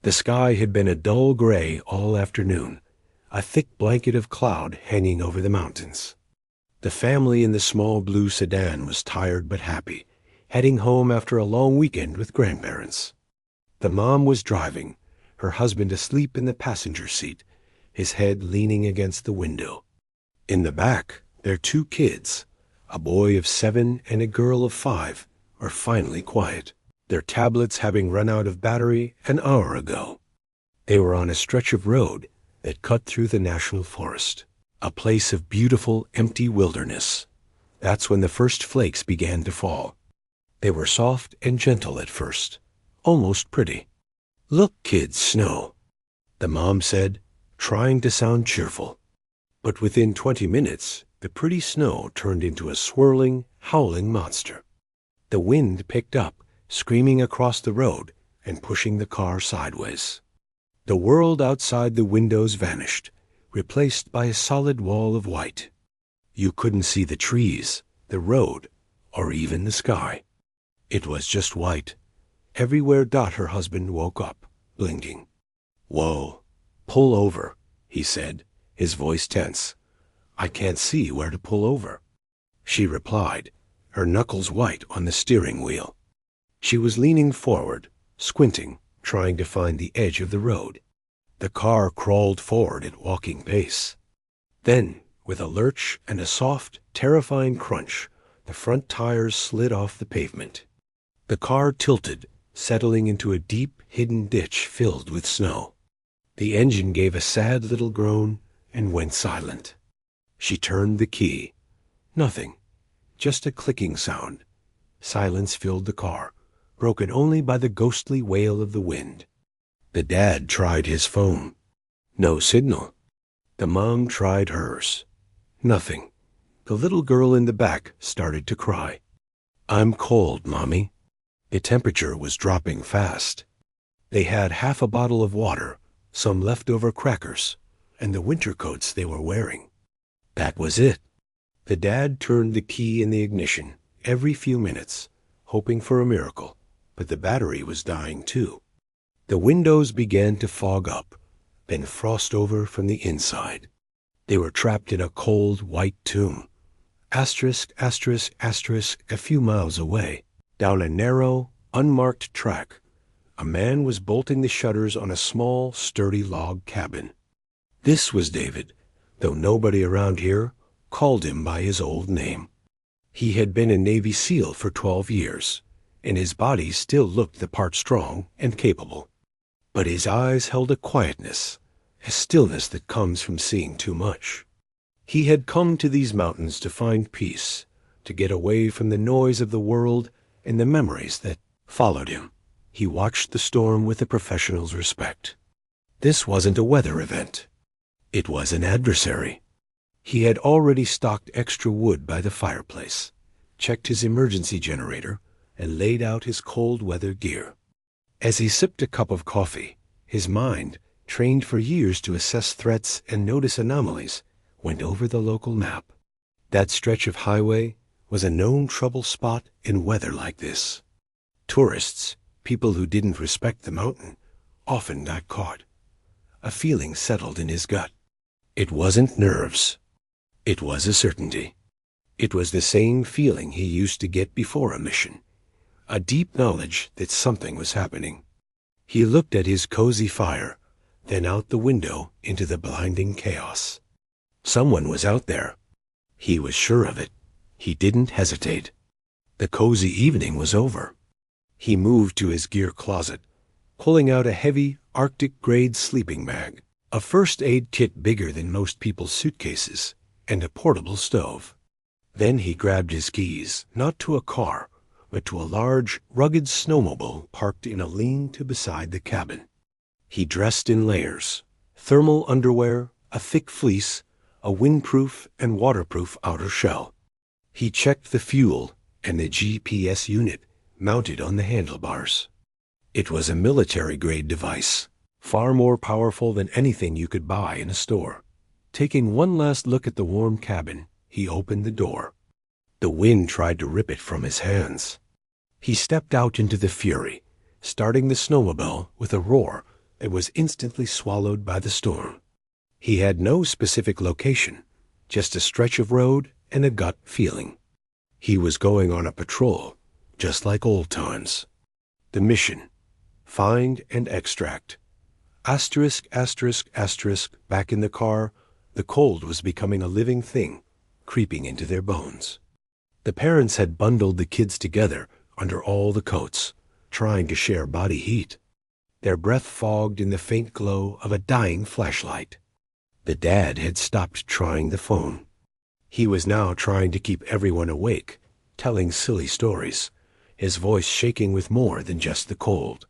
The sky had been a dull gray all afternoon, a thick blanket of cloud hanging over the mountains. The family in the small blue sedan was tired but happy, heading home after a long weekend with grandparents. The mom was driving, her husband asleep in the passenger seat, his head leaning against the window. In the back, their 2 kids, a boy of 7 and a girl of 5, are finally quiet, their tablets having run out of battery an hour ago. They were on a stretch of road that cut through the national forest, a place of beautiful, empty wilderness. That's when the first flakes began to fall. They were soft and gentle at first, almost pretty. "Look, kids, snow," the mom said, trying to sound cheerful. But within 20 minutes, the pretty snow turned into a swirling, howling monster. The wind picked up, screaming across the road and pushing the car sideways. The world outside the windows vanished, replaced by a solid wall of white. You couldn't see the trees, the road, or even the sky. It was just white. Everywhere her husband woke up, blinking. "Whoa, pull over," he said, his voice tense. "I can't see where to pull over." She replied, her knuckles white on the steering wheel. She was leaning forward, squinting, trying to find the edge of the road. The car crawled forward at walking pace. Then, with a lurch and a soft, terrifying crunch, the front tires slid off the pavement. The car tilted, settling into a deep, hidden ditch filled with snow. The engine gave a sad little groan and went silent. She turned the key. Nothing, just a clicking sound. Silence filled the car, broken only by the ghostly wail of the wind. The dad tried his phone. No signal. The mom tried hers. Nothing. The little girl in the back started to cry. "I'm cold, Mommy." The temperature was dropping fast. They had half a bottle of water, some leftover crackers, and the winter coats they were wearing. That was it. The dad turned the key in the ignition every few minutes, hoping for a miracle, but the battery was dying too. The windows began to fog up, then frost over from the inside. They were trapped in a cold, white tomb. Asterisk, asterisk, asterisk, a few miles away, down a narrow, unmarked track, a man was bolting the shutters on a small, sturdy log cabin. This was David, though nobody around here called him by his old name. He had been a Navy SEAL for 12 years, and his body still looked the part strong and capable. But his eyes held a quietness, a stillness that comes from seeing too much. He had come to these mountains to find peace, to get away from the noise of the world and the memories that followed him. He watched the storm with a professional's respect. This wasn't a weather event. It was an adversary. He had already stocked extra wood by the fireplace, checked his emergency generator, and laid out his cold weather gear. As he sipped a cup of coffee, his mind, trained for years to assess threats and notice anomalies, went over the local map. That stretch of highway was a known trouble spot in weather like this. Tourists, people who didn't respect the mountain, often got caught. A feeling settled in his gut. It wasn't nerves. It was a certainty. It was the same feeling he used to get before a mission, a deep knowledge that something was happening. He looked at his cozy fire, then out the window into the blinding chaos. Someone was out there. He was sure of it. He didn't hesitate. The cozy evening was over. He moved to his gear closet, pulling out a heavy Arctic-grade sleeping bag, a first aid kit bigger than most people's suitcases, and a portable stove. Then he grabbed his keys, not to a car, but to a large, rugged snowmobile parked in a lean-to beside the cabin. He dressed in layers, thermal underwear, a thick fleece, a windproof and waterproof outer shell. He checked the fuel and the GPS unit mounted on the handlebars. It was a military-grade device, far more powerful than anything you could buy in a store. Taking one last look at the warm cabin, he opened the door. The wind tried to rip it from his hands. He stepped out into the fury, starting the snowmobile with a roar it was instantly swallowed by the storm. He had no specific location, just a stretch of road and a gut feeling. He was going on a patrol, just like old times. The mission: find and extract. Asterisk, asterisk, asterisk, back in the car, the cold was becoming a living thing, creeping into their bones. The parents had bundled the kids together under all the coats, trying to share body heat. Their breath fogged in the faint glow of a dying flashlight. The dad had stopped trying the phone. He was now trying to keep everyone awake, telling silly stories, his voice shaking with more than just the cold.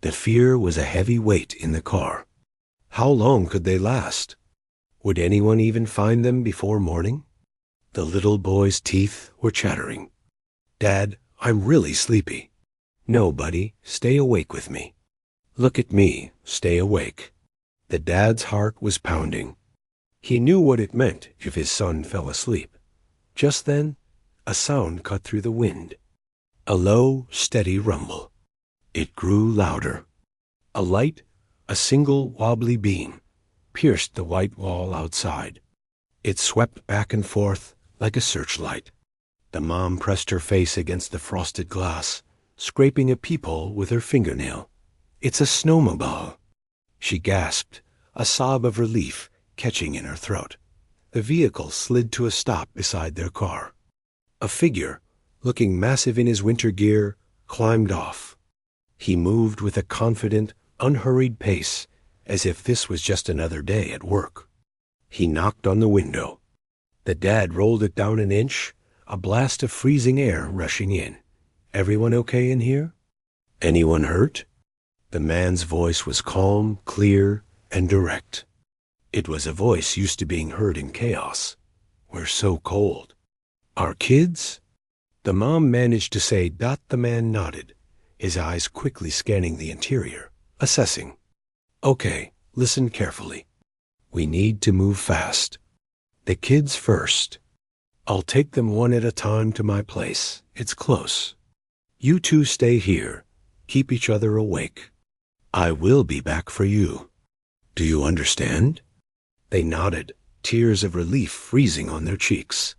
The fear was a heavy weight in the car. How long could they last? Would anyone even find them before morning? The little boy's teeth were chattering. "Dad, I'm really sleepy." "No, buddy, stay awake with me." "Look at me, stay awake." The dad's heart was pounding. He knew what it meant if his son fell asleep. Just then, a sound cut through the wind. A low, steady rumble. It grew louder. A light, a single wobbly beam, pierced the white wall outside. It swept back and forth like a searchlight. The mom pressed her face against the frosted glass, scraping a peephole with her fingernail. "It's a snowmobile." She gasped, a sob of relief catching in her throat. The vehicle slid to a stop beside their car. A figure, looking massive in his winter gear, climbed off. He moved with a confident, unhurried pace, as if this was just another day at work. He knocked on the window. The dad rolled it down an inch, a blast of freezing air rushing in. "Everyone okay in here? Anyone hurt?" The man's voice was calm, clear, and direct. It was a voice used to being heard in chaos. "We're so cold." "Our kids?" The mom managed to say. The man nodded, his eyes quickly scanning the interior, assessing. "Okay, listen carefully. We need to move fast. The kids first. I'll take them one at a time to my place. It's close. You two stay here. Keep each other awake. I will be back for you. Do you understand?" They nodded, tears of relief freezing on their cheeks.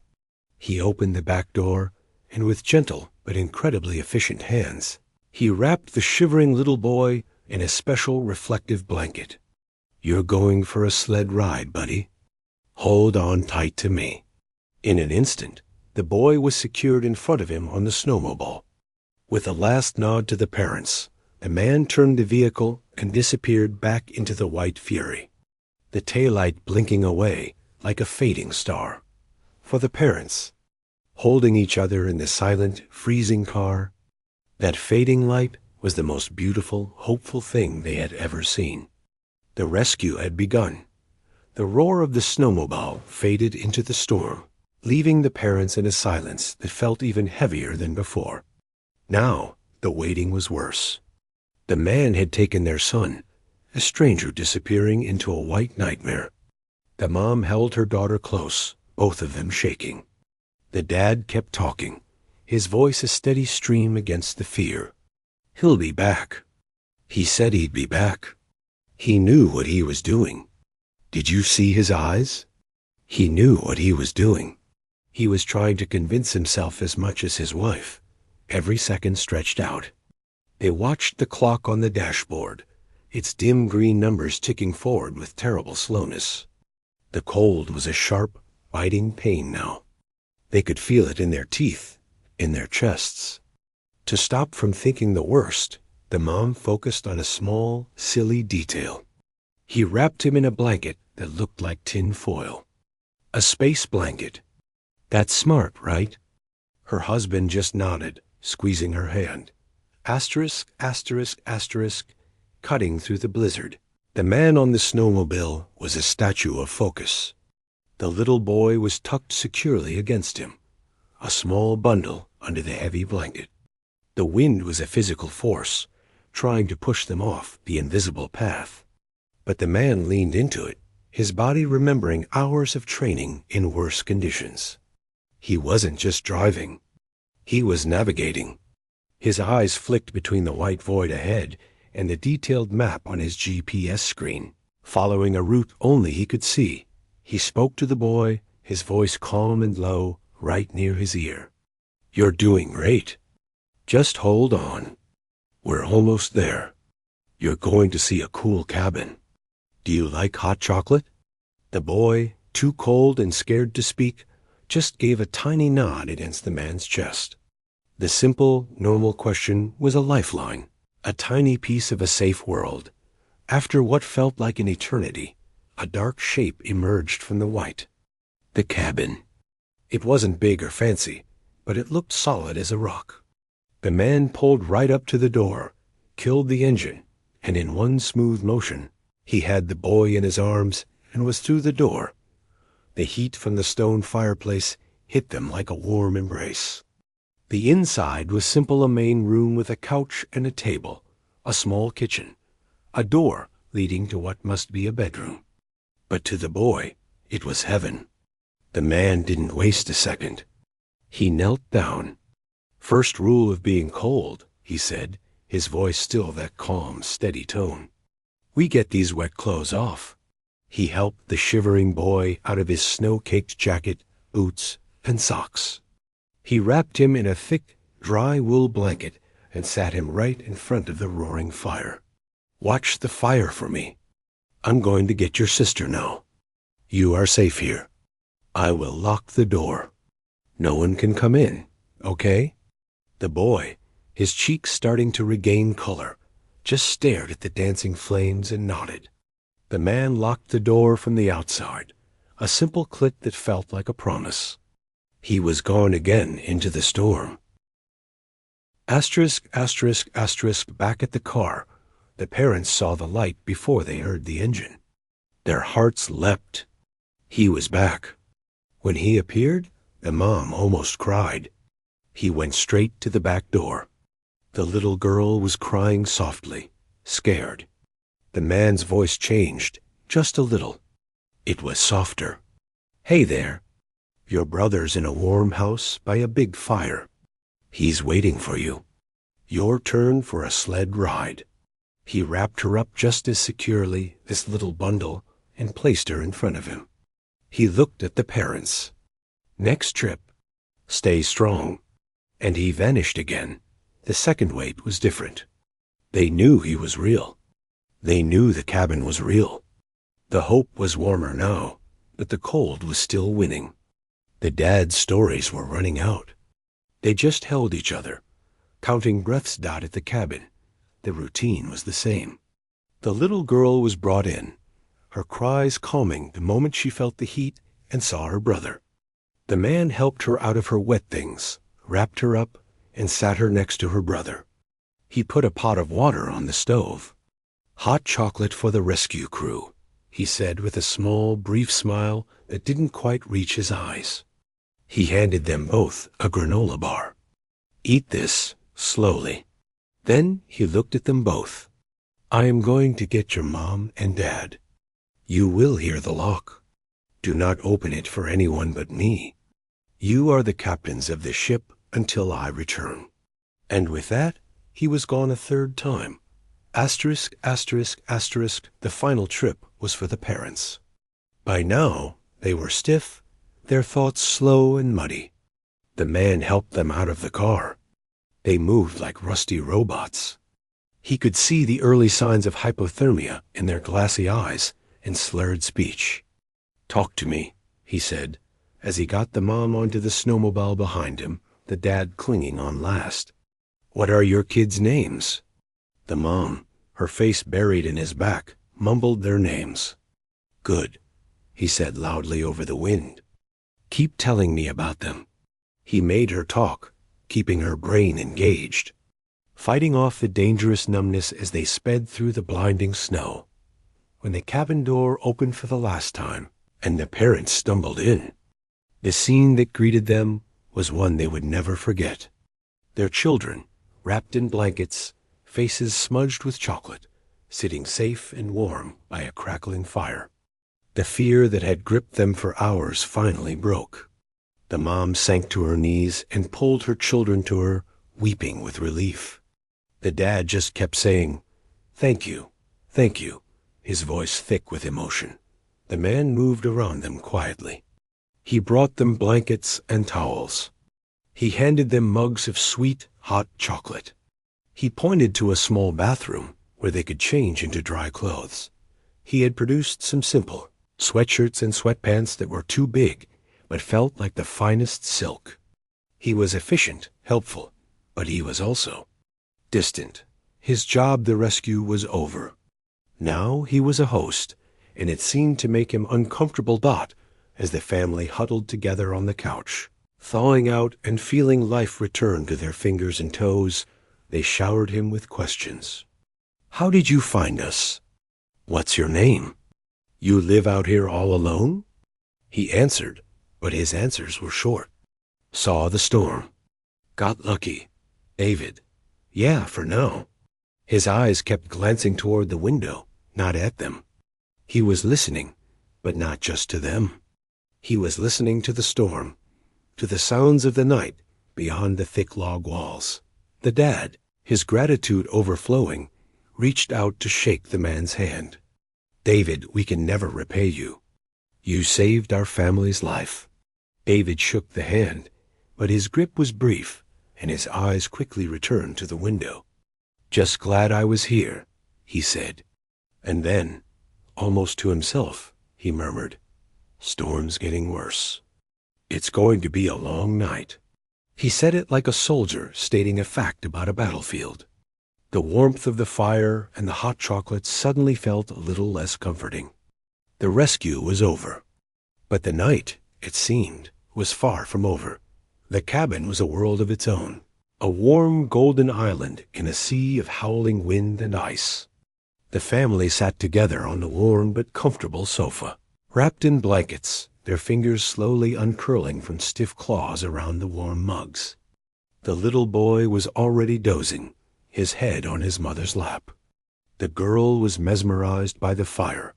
He opened the back door, and with gentle but incredibly efficient hands, he wrapped the shivering little boy in a special reflective blanket. "You're going for a sled ride, buddy. Hold on tight to me." In an instant, the boy was secured in front of him on the snowmobile. With a last nod to the parents, the man turned the vehicle and disappeared back into the white fury, the taillight blinking away like a fading star. For the parents, holding each other in the silent, freezing car, that fading light was the most beautiful, hopeful thing they had ever seen. The rescue had begun. The roar of the snowmobile faded into the storm, leaving the parents in a silence that felt even heavier than before. Now, the waiting was worse. The man had taken their son, a stranger disappearing into a white nightmare. The mom held her daughter close, both of them shaking. The dad kept talking, his voice a steady stream against the fear. "He'll be back. He said he'd be back. He knew what he was doing. Did you see his eyes? He knew what he was doing." He was trying to convince himself as much as his wife, every second stretched out. They watched the clock on the dashboard, its dim green numbers ticking forward with terrible slowness. The cold was a sharp, biting pain now. They could feel it in their teeth, in their chests. To stop from thinking the worst, the mom focused on a small, silly detail. He wrapped him in a blanket that looked like tin foil. A space blanket. "That's smart, right?" Her husband just nodded, squeezing her hand. Asterisk, asterisk, asterisk, cutting through the blizzard. The man on the snowmobile was a statue of focus. The little boy was tucked securely against him, a small bundle under the heavy blanket. The wind was a physical force, trying to push them off the invisible path. But the man leaned into it, his body remembering hours of training in worse conditions. He wasn't just driving. He was navigating. His eyes flicked between the white void ahead and the detailed map on his GPS screen, following a route only he could see. He spoke to the boy, his voice calm and low, right near his ear. "You're doing great. Just hold on. We're almost there. You're going to see a cool cabin. Do you like hot chocolate?" The boy, too cold and scared to speak, just gave a tiny nod against the man's chest. The simple, normal question was a lifeline, a tiny piece of a safe world. After what felt like an eternity, a dark shape emerged from the white. The cabin. It wasn't big or fancy, but it looked solid as a rock. The man pulled right up to the door, killed the engine, and in one smooth motion, he had the boy in his arms and was through the door. The heat from the stone fireplace hit them like a warm embrace. The inside was simple, a main room with a couch and a table, a small kitchen, a door leading to what must be a bedroom. But to the boy, it was heaven. The man didn't waste a second. He knelt down. "First rule of being cold," he said, his voice still that calm, steady tone. "We get these wet clothes off." He helped the shivering boy out of his snow-caked jacket, boots, and socks. He wrapped him in a thick, dry wool blanket and sat him right in front of the roaring fire. "Watch the fire for me. I'm going to get your sister now. You are safe here. I will lock the door. No one can come in, okay?" The boy, his cheeks starting to regain color, just stared at the dancing flames and nodded. The man locked the door from the outside, a simple click that felt like a promise. He was gone again into the storm. Asterisk, asterisk, asterisk, back at the car, the parents saw the light before they heard the engine. Their hearts leapt. He was back. When he appeared, the mom almost cried. He went straight to the back door. The little girl was crying softly, scared. The man's voice changed, just a little. It was softer. "Hey there. Your brother's in a warm house by a big fire. He's waiting for you. Your turn for a sled ride." He wrapped her up just as securely, this little bundle, and placed her in front of him. He looked at the parents. "Next trip, stay strong." And he vanished again. The second wait was different. They knew he was real. They knew the cabin was real. The hope was warmer now, but the cold was still winning. The dad's stories were running out. They just held each other, counting breaths dot at the cabin. The routine was the same. The little girl was brought in, her cries calming the moment she felt the heat and saw her brother. The man helped her out of her wet things, wrapped her up, and sat her next to her brother. He put a pot of water on the stove. "Hot chocolate for the rescue crew," he said with a small, brief smile that didn't quite reach his eyes. He handed them both a granola bar. "Eat this, slowly." Then he looked at them both. "I am going to get your mom and dad. You will hear the lock. Do not open it for anyone but me. You are the captains of the ship until I return." And with that, he was gone a third time. Asterisk, asterisk, asterisk, the final trip was for the parents. By now, they were stiff, their thoughts slow and muddy. The man helped them out of the car. They moved like rusty robots. He could see the early signs of hypothermia in their glassy eyes and slurred speech. "Talk to me," he said, as he got the mom onto the snowmobile behind him, the dad clinging on last. "What are your kids' names?" The mom, her face buried in his back, mumbled their names. "Good," he said loudly over the wind. "Keep telling me about them." He made her talk, keeping her brain engaged, fighting off the dangerous numbness as they sped through the blinding snow. When the cabin door opened for the last time, and the parents stumbled in, the scene that greeted them was one they would never forget. Their children, wrapped in blankets, faces smudged with chocolate, sitting safe and warm by a crackling fire. The fear that had gripped them for hours finally broke. The mom sank to her knees and pulled her children to her, weeping with relief. The dad just kept saying, Thank you. Thank you, his voice thick with emotion. The man moved around them quietly. He brought them blankets and towels. He handed them mugs of sweet, hot chocolate. He pointed to a small bathroom where they could change into dry clothes. He had produced some simple sweatshirts and sweatpants that were too big, but felt like the finest silk. He was efficient, helpful, but he was also distant. His job, the rescue, was over. Now he was a host, and it seemed to make him uncomfortable as the family huddled together on the couch. Thawing out and feeling life return to their fingers and toes, they showered him with questions. How did you find us? What's your name? You live out here all alone? He answered, but his answers were short. Saw the storm. Got lucky. David. Yeah, for now. His eyes kept glancing toward the window, not at them. He was listening, but not just to them. He was listening to the storm, to the sounds of the night beyond the thick log walls. The dad, his gratitude overflowing, reached out to shake the man's hand. David, we can never repay you. You saved our family's life. David shook the hand, but his grip was brief, and his eyes quickly returned to the window. Just glad I was here, he said. And then, almost to himself, he murmured, Storm's getting worse. It's going to be a long night. He said it like a soldier stating a fact about a battlefield. The warmth of the fire and the hot chocolate suddenly felt a little less comforting. The rescue was over. But the night, it seemed, was far from over. The cabin was a world of its own, a warm golden island in a sea of howling wind and ice. The family sat together on the worn but comfortable sofa, wrapped in blankets, their fingers slowly uncurling from stiff claws around the warm mugs. The little boy was already dozing, his head on his mother's lap. The girl was mesmerized by the fire,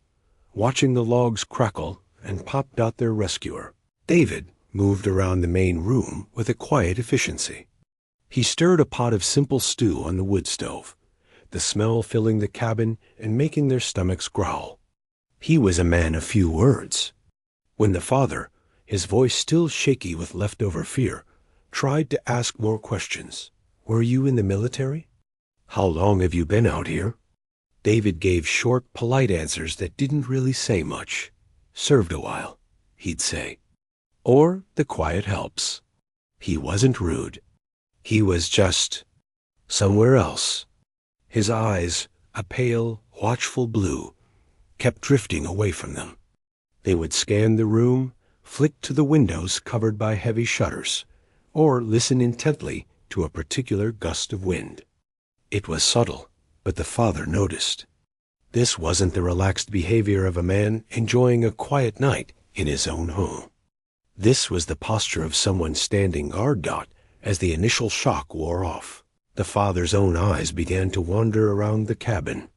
watching the logs crackle, and popped out their rescuer. David moved around the main room with a quiet efficiency. He stirred a pot of simple stew on the wood stove, the smell filling the cabin and making their stomachs growl. He was a man of few words. When the father, his voice still shaky with leftover fear, tried to ask more questions, were you in the military? How long have you been out here? David gave short, polite answers that didn't really say much. Served a while, he'd say. Or the quiet helps. He wasn't rude. He was just somewhere else. His eyes, a pale, watchful blue, kept drifting away from them. They would scan the room, flick to the windows covered by heavy shutters, or listen intently to a particular gust of wind. It was subtle, but the father noticed. This wasn't the relaxed behavior of a man enjoying a quiet night in his own home. This was the posture of someone standing guard as the initial shock wore off. The father's own eyes began to wander around the cabin.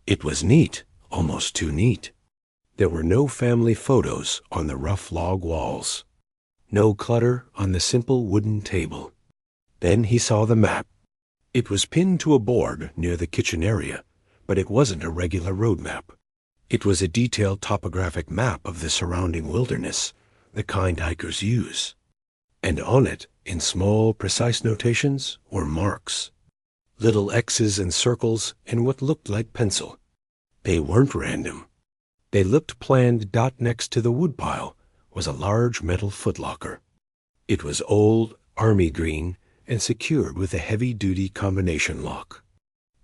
It was neat, almost too neat. There were no family photos on the rough log walls. No clutter on the simple wooden table. Then he saw the map. It was pinned to a board near the kitchen area, but it wasn't a regular road map. It was a detailed topographic map of the surrounding wilderness, the kind hikers use. And on it, in small, precise notations, were marks. Little X's and circles and what looked like pencil. They weren't random. They looked planned. Next to the woodpile was a large metal footlocker. It was old, army green, and secured with a heavy-duty combination lock.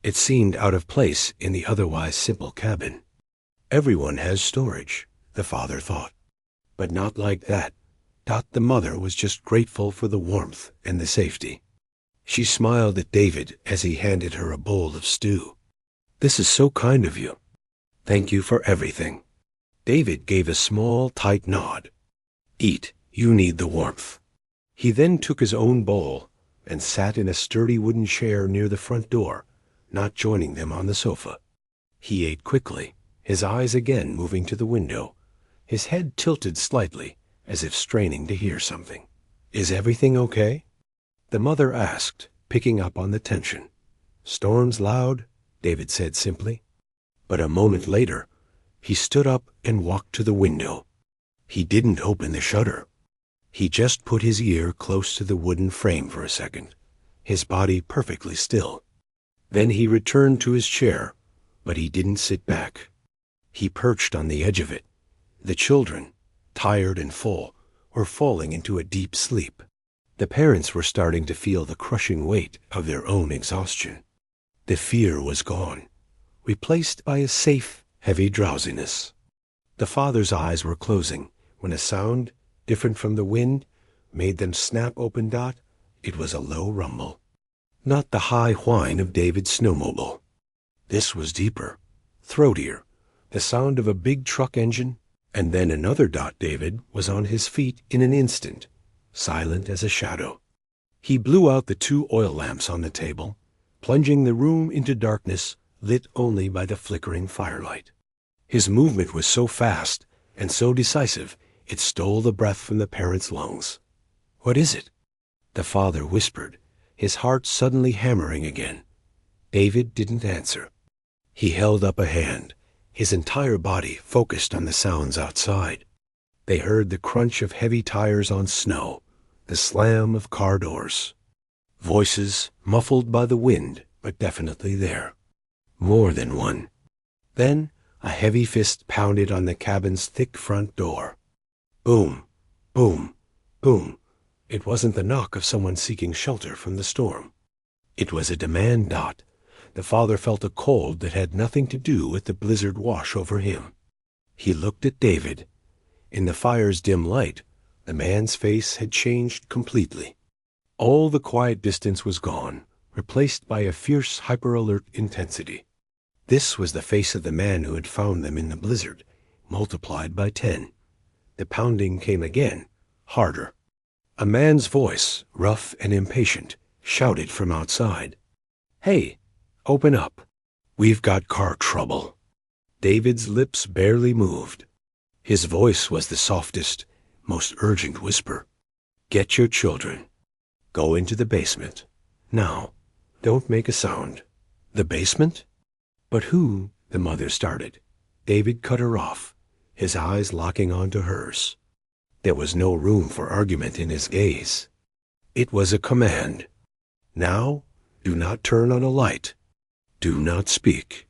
It seemed out of place in the otherwise simple cabin. Everyone has storage, the father thought. But not like that. The mother was just grateful for the warmth and the safety. She smiled at David as he handed her a bowl of stew. This is so kind of you. Thank you for everything. David gave a small, tight nod. Eat, you need the warmth. He then took his own bowl and sat in a sturdy wooden chair near the front door, not joining them on the sofa. He ate quickly, his eyes again moving to the window, his head tilted slightly, as if straining to hear something. Is everything okay? The mother asked, picking up on the tension. Storm's loud? David said simply. But a moment later, he stood up and walked to the window. He didn't open the shutter. He just put his ear close to the wooden frame for a second, his body perfectly still. Then he returned to his chair, but he didn't sit back. He perched on the edge of it. The children, tired and full, were falling into a deep sleep. The parents were starting to feel the crushing weight of their own exhaustion. The fear was gone, replaced by a safe, heavy drowsiness. The father's eyes were closing when a sound, different from the wind, made them snap open. It was a low rumble. Not the high whine of David's snowmobile. This was deeper, throatier, the sound of a big truck engine, and then another. David was on his feet in an instant, silent as a shadow. He blew out the 2 oil lamps on the table, plunging the room into darkness lit only by the flickering firelight. His movement was so fast and so decisive it stole the breath from the parents' lungs. "What is it?" the father whispered, his heart suddenly hammering again. David didn't answer. He held up a hand, his entire body focused on the sounds outside. They heard the crunch of heavy tires on snow, the slam of car doors. Voices muffled by the wind, but definitely there. More than one. Then a heavy fist pounded on the cabin's thick front door. Boom, boom, boom. It wasn't the knock of someone seeking shelter from the storm. It was a demand. The father felt a cold that had nothing to do with the blizzard wash over him. He looked at David. In the fire's dim light, the man's face had changed completely. All the quiet distance was gone, replaced by a fierce, hyper-alert intensity. This was the face of the man who had found them in the blizzard, multiplied by 10. The pounding came again, harder. A man's voice, rough and impatient, shouted from outside. "Hey, open up. We've got car trouble." David's lips barely moved. His voice was the softest, most urgent whisper. "Get your children. Go into the basement. Now, don't make a sound." "The basement?" "But who—" the mother started. David cut her off, his eyes locking onto hers. There was no room for argument in his gaze. It was a command. "Now, do not turn on a light. Do not speak.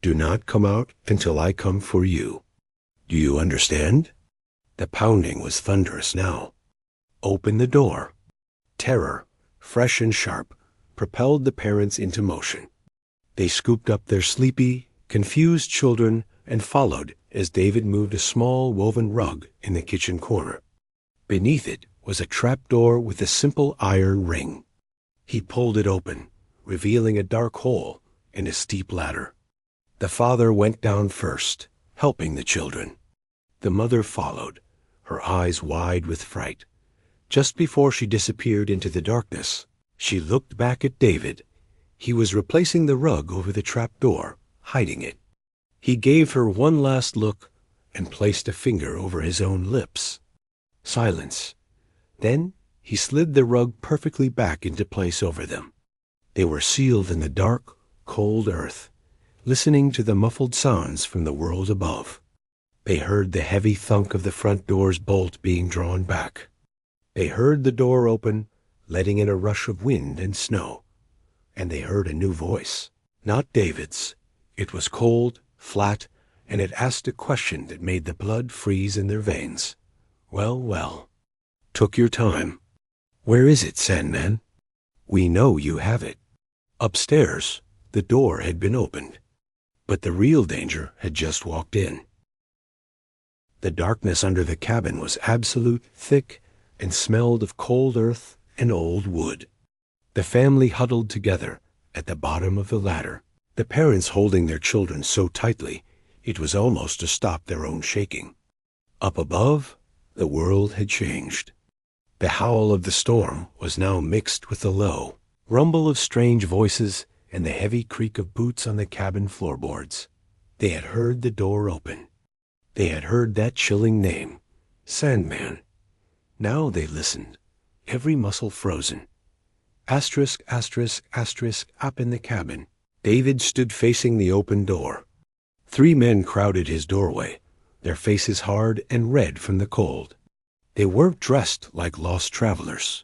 Do not come out until I come for you. Do you understand?" The pounding was thunderous now. "Open the door." Terror, fresh and sharp, propelled the parents into motion. They scooped up their sleepy, confused children and followed as David moved a small woven rug in the kitchen corner. Beneath it was a trapdoor with a simple iron ring. He pulled it open, revealing a dark hole and a steep ladder. The father went down first, helping the children. The mother followed, her eyes wide with fright. Just before she disappeared into the darkness, she looked back at David. He was replacing the rug over the trapdoor, hiding it. He gave her one last look and placed a finger over his own lips. Silence. Then he slid the rug perfectly back into place over them. They were sealed in the dark, cold earth, listening to the muffled sounds from the world above. They heard the heavy thunk of the front door's bolt being drawn back. They heard the door open, letting in a rush of wind and snow. And they heard a new voice, not David's. It was cold, flat, and it asked a question that made the blood freeze in their veins. "Well, well. Took your time. Where is it, Sandman? We know you have it." Upstairs, the door had been opened. But the real danger had just walked in. The darkness under the cabin was absolute, thick, and smelled of cold earth and old wood. The family huddled together at the bottom of the ladder, the parents holding their children so tightly it was almost to stop their own shaking. Up above, the world had changed. The howl of the storm was now mixed with the low rumble of strange voices and the heavy creak of boots on the cabin floorboards. They had heard the door open. They had heard that chilling name, Sandman. Now they listened, every muscle frozen. Asterisk, asterisk, asterisk, up in the cabin. David stood facing the open door. 3 men crowded his doorway, their faces hard and red from the cold. They weren't dressed like lost travelers.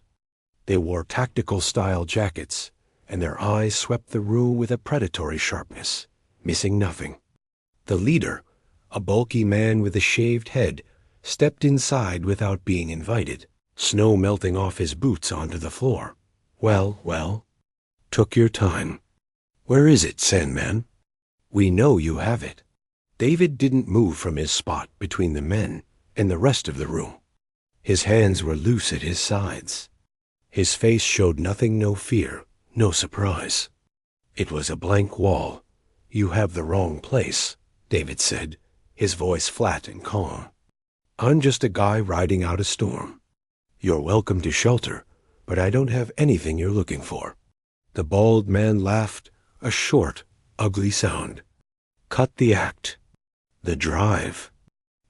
They wore tactical-style jackets, and their eyes swept the room with a predatory sharpness, missing nothing. The leader, a bulky man with a shaved head, stepped inside without being invited, snow melting off his boots onto the floor. Well, took your time. Where is it, Sandman? We know you have it. David didn't move from his spot between the men and the rest of the room. His hands were loose at his sides. His face showed nothing, no fear, no surprise. It was a blank wall. You have the wrong place, David said, his voice flat and calm. I'm just a guy riding out a storm. You're welcome to shelter, but I don't have anything you're looking for. The bald man laughed, a short, ugly sound. Cut the act. The drive.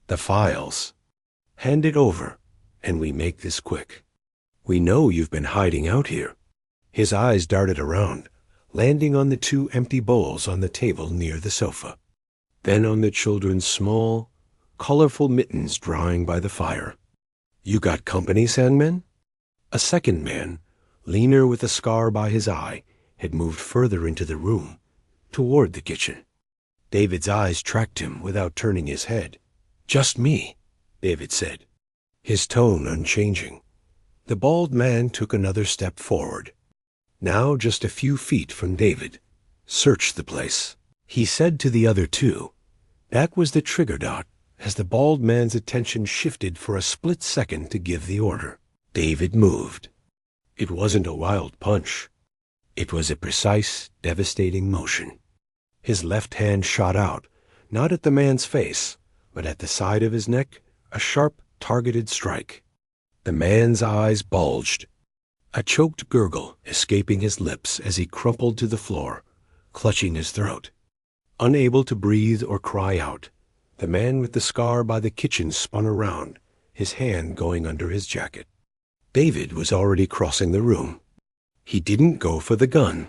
The files. Hand it over, and we make this quick. We know you've been hiding out here. His eyes darted around, landing on the 2 empty bowls on the table near the sofa. Then on the children's small, colorful mittens drying by the fire. You got company, Sandman? A second man, leaner with a scar by his eye, had moved further into the room, toward the kitchen. David's eyes tracked him without turning his head. Just me, David said, his tone unchanging. The bald man took another step forward. Now just a few feet from David. Search the place, he said to the other 2. That was the trigger dot, as the bald man's attention shifted for a split second to give the order. David moved. It wasn't a wild punch. It was a precise, devastating motion. His left hand shot out, not at the man's face, but at the side of his neck, a sharp, targeted strike. The man's eyes bulged, a choked gurgle escaping his lips as he crumpled to the floor, clutching his throat. Unable to breathe or cry out, the man with the scar by the kitchen spun around, his hand going under his jacket. David was already crossing the room. He didn't go for the gun.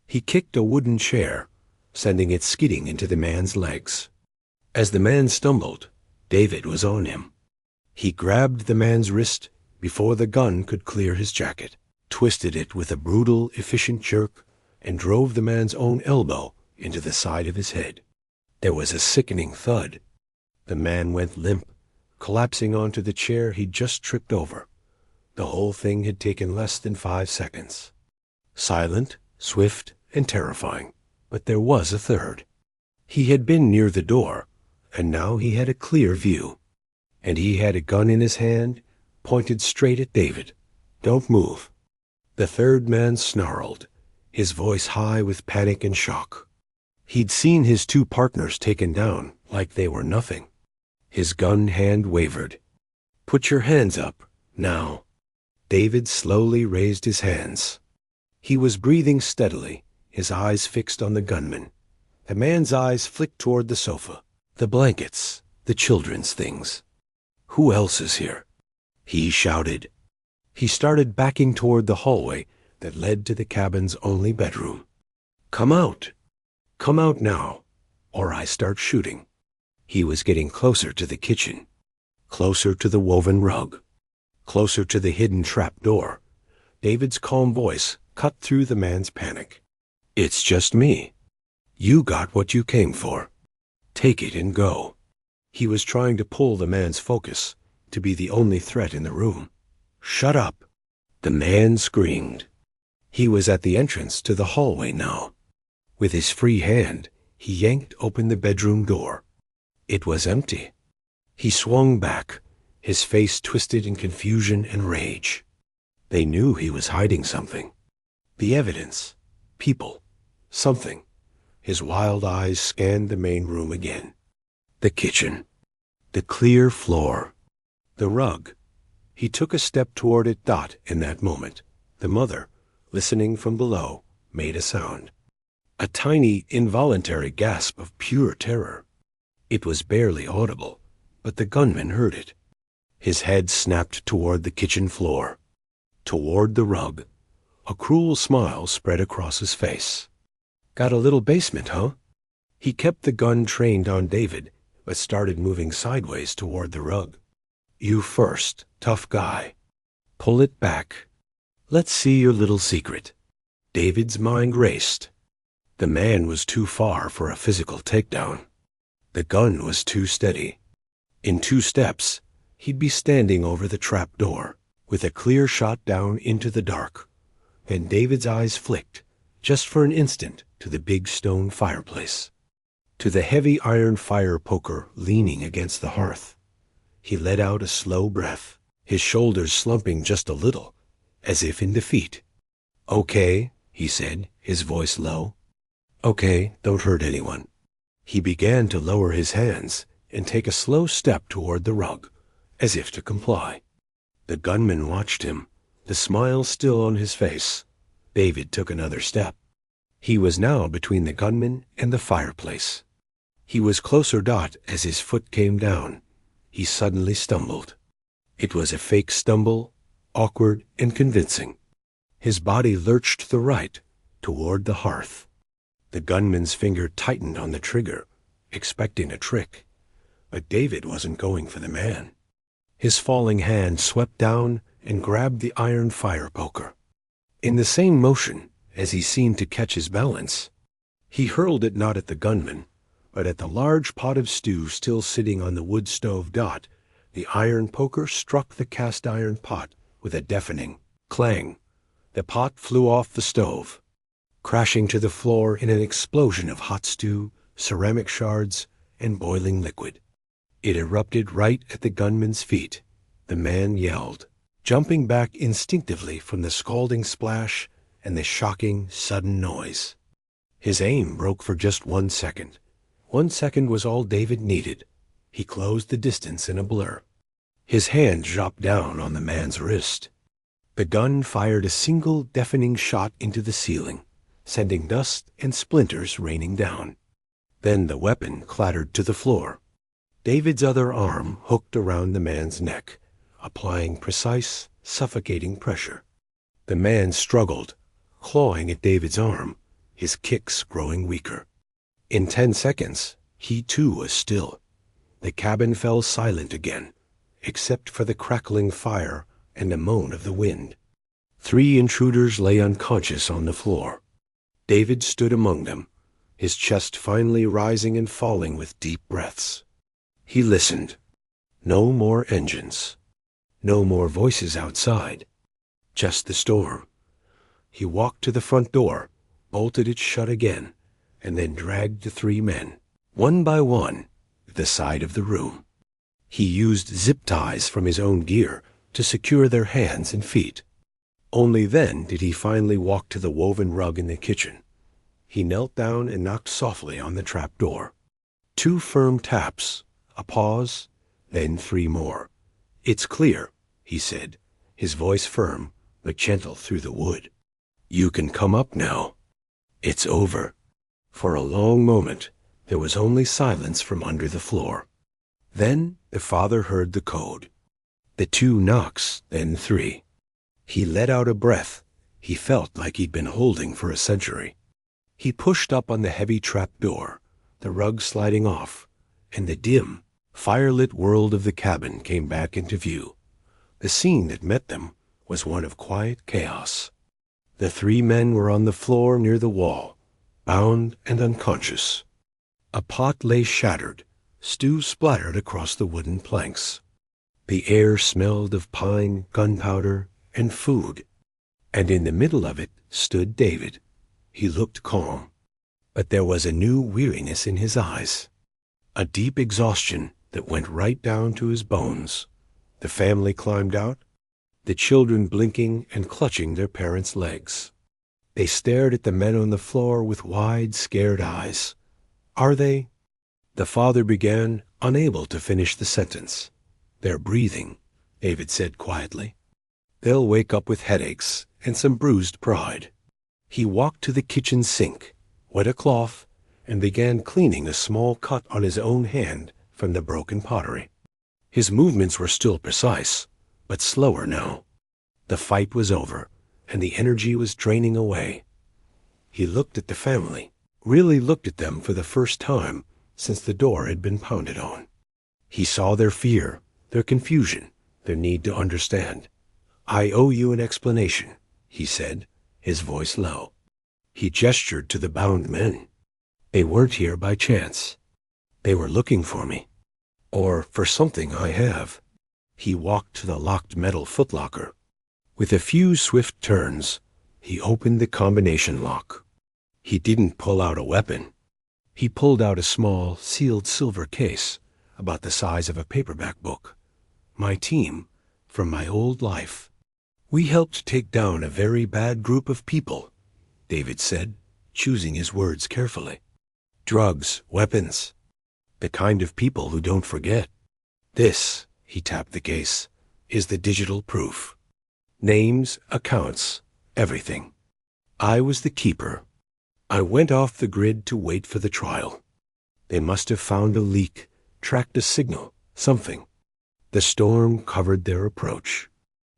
He kicked a wooden chair, sending it skidding into the man's legs. As the man stumbled, David was on him. He grabbed the man's wrist before the gun could clear his jacket, twisted it with a brutal, efficient jerk, and drove the man's own elbow into the side of his head. There was a sickening thud. The man went limp, collapsing onto the chair he'd just tripped over. The whole thing had taken less than 5 seconds. Silent, swift, and terrifying. But there was a third. He had been near the door, and now he had a clear view. And he had a gun in his hand, pointed straight at David. Don't move. The third man snarled, his voice high with panic and shock. He'd seen his 2 partners taken down like they were nothing. His gun hand wavered. Put your hands up, now. David slowly raised his hands. He was breathing steadily, his eyes fixed on the gunman. The man's eyes flicked toward the sofa, the blankets, the children's things. Who else is here? He shouted. He started backing toward the hallway that led to the cabin's only bedroom. Come out. Come out now, or I start shooting. He was getting closer to the kitchen, closer to the woven rug, closer to the hidden trap door. David's calm voice cut through the man's panic. It's just me. You got what you came for. Take it and go. He was trying to pull the man's focus to be the only threat in the room. Shut up. The man screamed. He was at the entrance to the hallway now. With his free hand, he yanked open the bedroom door. It was empty. He swung back, his face twisted in confusion and rage. They knew he was hiding something. The evidence, people, something. His wild eyes scanned the main room again. The kitchen, the clear floor, the rug. He took a step toward it. In that moment, the mother, listening from below, made a sound. A tiny, involuntary gasp of pure terror. It was barely audible, but the gunman heard it. His head snapped toward the kitchen floor, toward the rug. A cruel smile spread across his face. Got a little basement, huh? He kept the gun trained on David, but started moving sideways toward the rug. You first, tough guy. Pull it back. Let's see your little secret. David's mind raced. The man was too far for a physical takedown. The gun was too steady. In 2 steps, he'd be standing over the trap door, with a clear shot down into the dark. And David's eyes flicked, just for an instant, to the big stone fireplace, to the heavy iron fire poker leaning against the hearth. He let out a slow breath, his shoulders slumping just a little, as if in defeat. Okay, he said, his voice low. Okay, don't hurt anyone. He began to lower his hands and take a slow step toward the rug, as if to comply. The gunman watched him, the smile still on his face. David took another step. He was now between the gunman and the fireplace. He was closer dot as his foot came down. He suddenly stumbled. It was a fake stumble, awkward and convincing. His body lurched to the right, toward the hearth. The gunman's finger tightened on the trigger, expecting a trick. But David wasn't going for the man. His falling hand swept down and grabbed the iron fire poker. In the same motion, as he seemed to catch his balance, he hurled it not at the gunman, but at the large pot of stew still sitting on the wood stove dot. The iron poker struck the cast iron pot with a deafening clang. The pot flew off the stove, crashing to the floor in an explosion of hot stew, ceramic shards, and boiling liquid. It erupted right at the gunman's feet. The man yelled, jumping back instinctively from the scalding splash and the shocking, sudden noise. His aim broke for just 1 second. 1 second was all David needed. He closed the distance in a blur. His hand dropped down on the man's wrist. The gun fired a single deafening shot into the ceiling, sending dust and splinters raining down. Then the weapon clattered to the floor. David's other arm hooked around the man's neck, applying precise, suffocating pressure. The man struggled, clawing at David's arm, his kicks growing weaker. In 10 seconds, he too was still. The cabin fell silent again, except for the crackling fire and a moan of the wind. 3 intruders lay unconscious on the floor. David stood among them, his chest finally rising and falling with deep breaths. He listened. No more engines. No more voices outside. Just the storm. He walked to the front door, bolted it shut again, and then dragged the 3 men, one by one, to the side of the room. He used zip ties from his own gear to secure their hands and feet. Only then did he finally walk to the woven rug in the kitchen. He knelt down and knocked softly on the trap door. 2 firm taps, a pause, then 3 more. It's clear, he said, his voice firm but gentle through the wood. You can come up now. It's over. For a long moment, there was only silence from under the floor. Then the father heard the code. The 2 knocks, then 3. He let out a breath he felt like he'd been holding for a century. He pushed up on the heavy trap door, the rug sliding off, and the dim, firelit world of the cabin came back into view. The scene that met them was one of quiet chaos. The 3 men were on the floor near the wall, bound and unconscious. A pot lay shattered, stew splattered across the wooden planks. The air smelled of pine, gunpowder, and food. And in the middle of it stood David. He looked calm, but there was a new weariness in his eyes, a deep exhaustion that went right down to his bones. The family climbed out, the children blinking and clutching their parents' legs. They stared at the men on the floor with wide, scared eyes. Are they? The father began, unable to finish the sentence. They're breathing, David said quietly. They'll wake up with headaches and some bruised pride. He walked to the kitchen sink, wet a cloth, and began cleaning a small cut on his own hand from the broken pottery. His movements were still precise, but slower now. The fight was over, and the energy was draining away. He looked at the family, really looked at them for the first time since the door had been pounded on. He saw their fear, their confusion, their need to understand. "I owe you an explanation," he said, his voice low. He gestured to the bound men. "They weren't here by chance. They were looking for me. Or for something I have." He walked to the locked metal footlocker. With a few swift turns, he opened the combination lock. He didn't pull out a weapon. He pulled out a small, sealed silver case about the size of a paperback book. "My team, from my old life. We helped take down a very bad group of people," David said, choosing his words carefully. "Drugs, weapons. The kind of people who don't forget. This," he tapped the case, "is the digital proof. Names, accounts, everything. I was the keeper. I went off the grid to wait for the trial. They must have found a leak, tracked a signal, something. The storm covered their approach."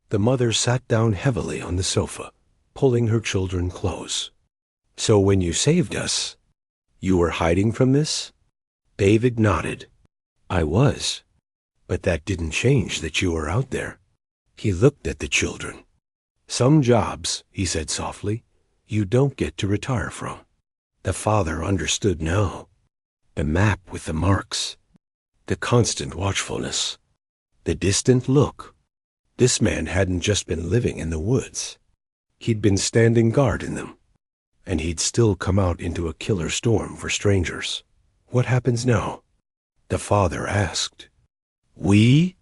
The mother sat down heavily on the sofa, pulling her children close. "So when you saved us, you were hiding from this?" David nodded. "I was. But that didn't change that you were out there." He looked at the children. "Some jobs," he said softly, "you don't get to retire from." The father understood now. The map with the marks, the constant watchfulness, the distant look. This man hadn't just been living in the woods. He'd been standing guard in them. And he'd still come out into a killer storm for strangers. "What happens now?" the father asked. "We?"